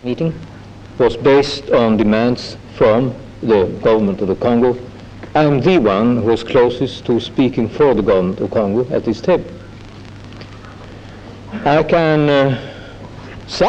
Meeting was based on demands from the government of the Congo. I am the one who is closest to speaking for the government of Congo at this table. I can say...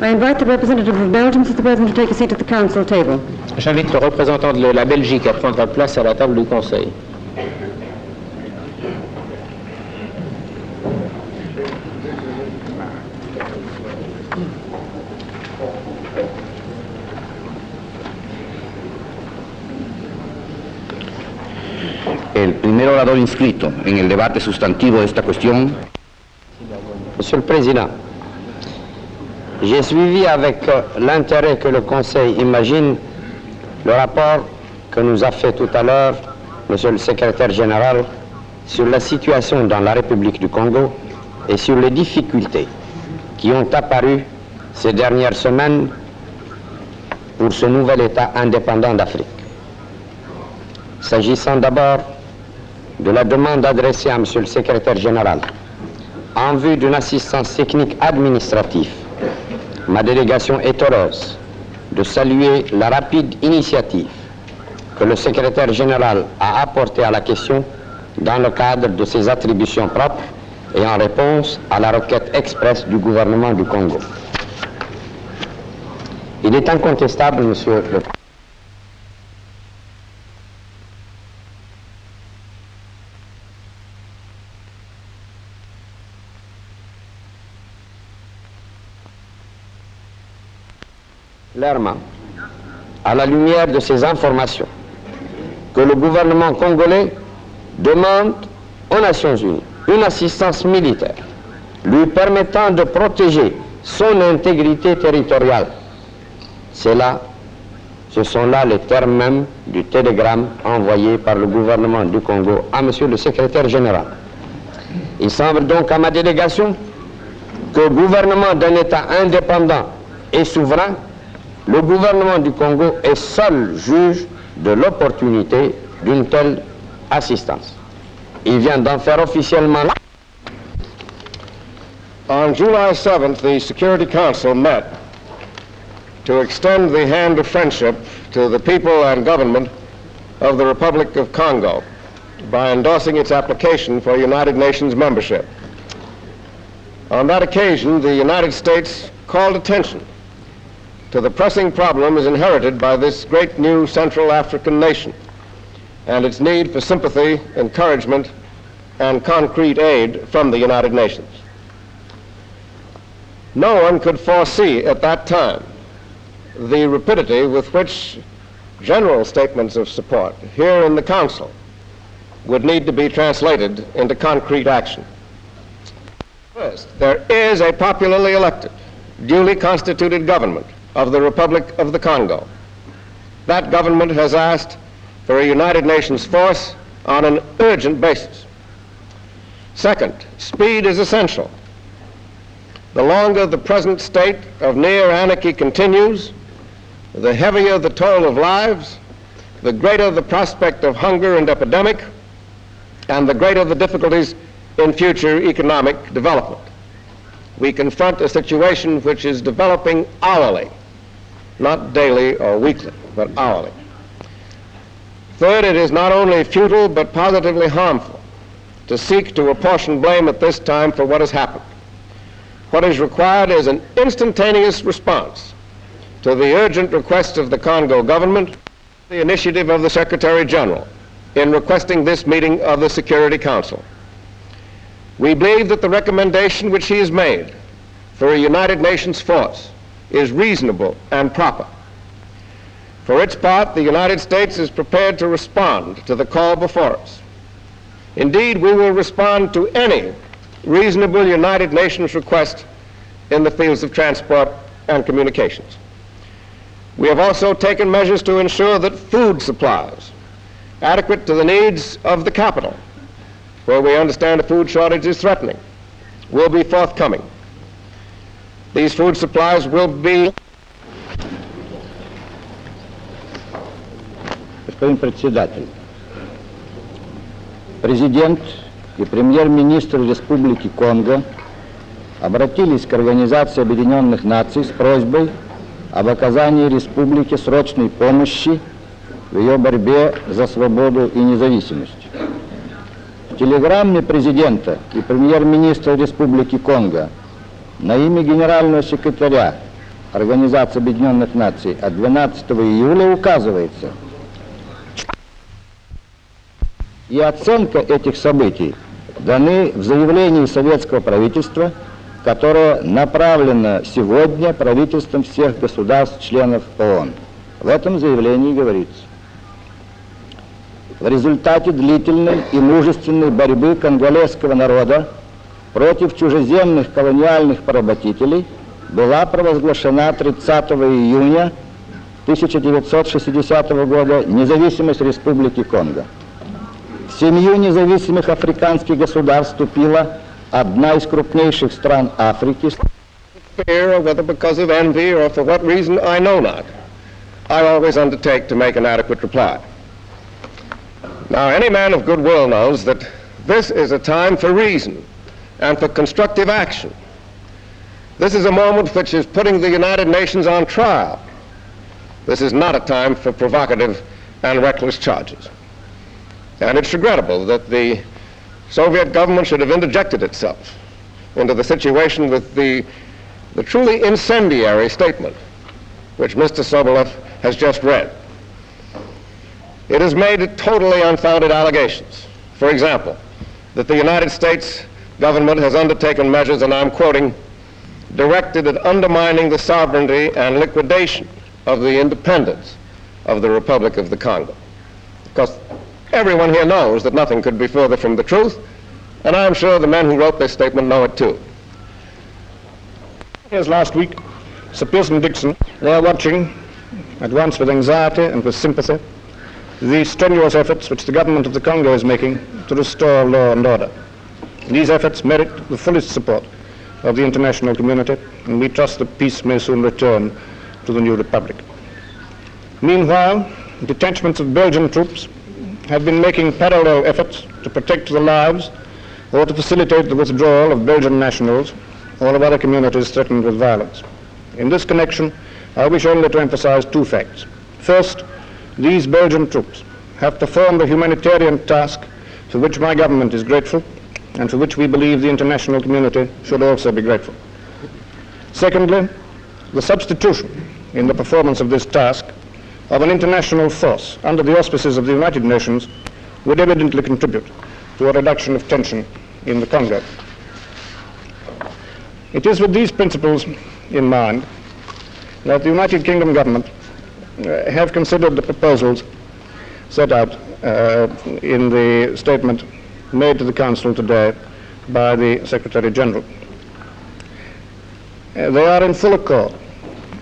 I invite the representative of Belgium, Mr. President, to take a seat at the council table. J'invite le représentant de la Belgique à prendre place à la table du Conseil. El primer orador inscrito en el debate sustantivo de esta cuestión. Monsieur le Président, j'ai suivi avec l'intérêt que le Conseil imagine le rapport que nous a fait tout à l'heure Monsieur le Secrétaire général sur la situation dans la République du Congo et sur les difficultés qui ont apparu ces dernières semaines pour ce nouvel État indépendant d'Afrique. S'agissant d'abord de la demande adressée à Monsieur le Secrétaire général en vue d'une assistance technique administrative, ma délégation est heureuse de saluer la rapide initiative que le Secrétaire général a apportée à la question dans le cadre de ses attributions propres et en réponse à la requête expresse du gouvernement du Congo. Il est incontestable, Monsieur le Président, clairement, à la lumière de ces informations, que le gouvernement congolais demande aux Nations Unies une assistance militaire lui permettant de protéger son intégrité territoriale. Ce sont là les termes même du télégramme envoyé par le gouvernement du Congo à Monsieur le Secrétaire général. Il semble donc à ma délégation que le gouvernement d'un État indépendant et souverain, le gouvernement du Congo est seul juge de l'opportunité d'une telle assistance. Il vient d'en faire officiellement. On July 7th, the Security Council met to extend the hand of friendship to the people and government of the Republic of Congo by endorsing its application for United Nations membership. On that occasion, the United States called attention to the pressing problems inherited by this great new Central African nation and its need for sympathy, encouragement, and concrete aid from the United Nations. No one could foresee at that time the rapidity with which general statements of support here in the Council would need to be translated into concrete action. First, there is a popularly elected, duly constituted government of the Republic of the Congo. That government has asked for a United Nations force on an urgent basis. Second, speed is essential. The longer the present state of near anarchy continues, the heavier the toll of lives, the greater the prospect of hunger and epidemic, and the greater the difficulties in future economic development. We confront a situation which is developing hourly, not daily or weekly, but hourly. Third, it is not only futile but positively harmful to seek to apportion blame at this time for what has happened. What is required is an instantaneous response to the urgent requests of the Congo government, the initiative of the Secretary General in requesting this meeting of the Security Council. We believe that the recommendation which he has made for a United Nations force is reasonable and proper. For its part, the United States is prepared to respond to the call before us. Indeed, we will respond to any reasonable United Nations request in the fields of transport and communications. We have also taken measures to ensure that food supplies, adequate to the needs of the capital, where we understand a food shortage is threatening, will be forthcoming. These food supplies will be... Господин председатель, президент и премьер-министр Республики Конго обратились к Организации Объединенных Наций с просьбой об оказании республике срочной помощи в ее борьбе за свободу и независимость. В телеграмме президента и премьер-министра Республики Конго на имя генерального секретаря Организации Объединенных Наций от 12 июля указывается, и оценка этих событий даны в заявлении советского правительства, которое направлено сегодня правительством всех государств-членов ООН. В этом заявлении говорится: в результате длительной и мужественной борьбы конголезского народа против чужеземных колониальных поработителей была провозглашена 30 июня 1960 года независимость Республики Конго. В семью независимых африканских государств вступила одна из крупнейших стран Африки. Whether because of envy or for what reason, I know not. I always undertake to make an adequate reply. Now, any man of goodwill knows that this is a time for reason and for constructive action. This is a moment which is putting the United Nations on trial. This is not a time for provocative and reckless charges. And it's regrettable that the Soviet government should have interjected itself into the situation with the truly incendiary statement which Mr. Sobolev has just read. It has made totally unfounded allegations. For example, that the United States government has undertaken measures, and I'm quoting, directed at undermining the sovereignty and liquidation of the independence of the Republic of the Congo. Because everyone here knows that nothing could be further from the truth, and I'm sure the men who wrote this statement know it too. Here's last week, Sir Pearson Dixon. They are watching, at once with anxiety and with sympathy, the strenuous efforts which the government of the Congo is making to restore law and order. These efforts merit the fullest support of the international community, and we trust that peace may soon return to the new republic. Meanwhile, detachments of Belgian troops have been making parallel efforts to protect the lives or to facilitate the withdrawal of Belgian nationals or of other communities threatened with violence. In this connection, I wish only to emphasize two facts. First, these Belgian troops have performed a humanitarian task for which my government is grateful and for which we believe the international community should also be grateful. Secondly, the substitution in the performance of this task of an international force under the auspices of the United Nations would evidently contribute to a reduction of tension in the Congo. It is with these principles in mind that the United Kingdom government have considered the proposals set out in the statement made to the Council today by the Secretary General. They are in full accord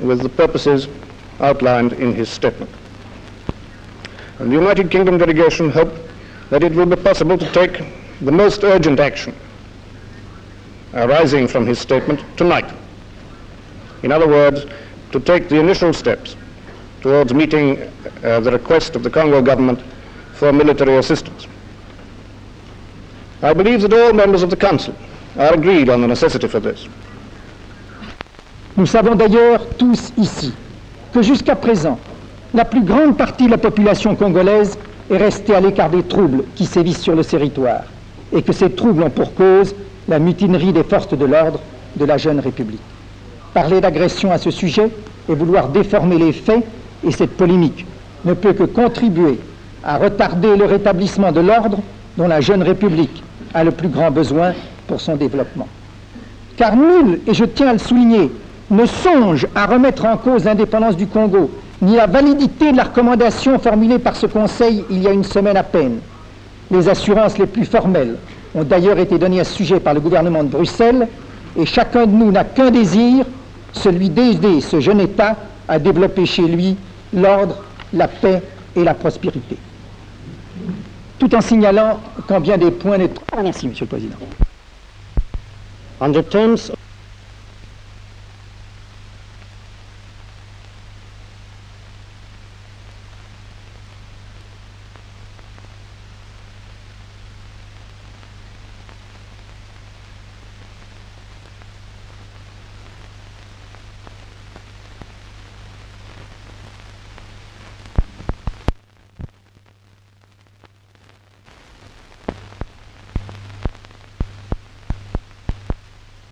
with the purposes outlined in his statement. And the United Kingdom delegation hope that it will be possible to take the most urgent action arising from his statement tonight. In other words, to take the initial steps towards meeting the request of the Congo government for military assistance. I believe that all members of the Council are agreed on the necessity for this. Nous savons d'ailleurs tous ici que jusqu'à présent, la plus grande partie de la population congolaise est restée à l'écart des troubles qui sévissent sur le territoire et que ces troubles ont pour cause la mutinerie des forces de l'ordre de la jeune République. Parler d'agression à ce sujet et vouloir déformer les faits et cette polémique ne peut que contribuer à retarder le rétablissement de l'ordre dont la jeune République a le plus grand besoin pour son développement. Car nul, et je tiens à le souligner, ne songe à remettre en cause l'indépendance du Congo, ni la validité de la recommandation formulée par ce Conseil il y a une semaine à peine. Les assurances les plus formelles ont d'ailleurs été données à ce sujet par le gouvernement de Bruxelles, et chacun de nous n'a qu'un désir, celui d'aider ce jeune État à développer chez lui l'ordre, la paix et la prospérité. Tout en signalant combien des points... Merci, Monsieur le Président. On the terms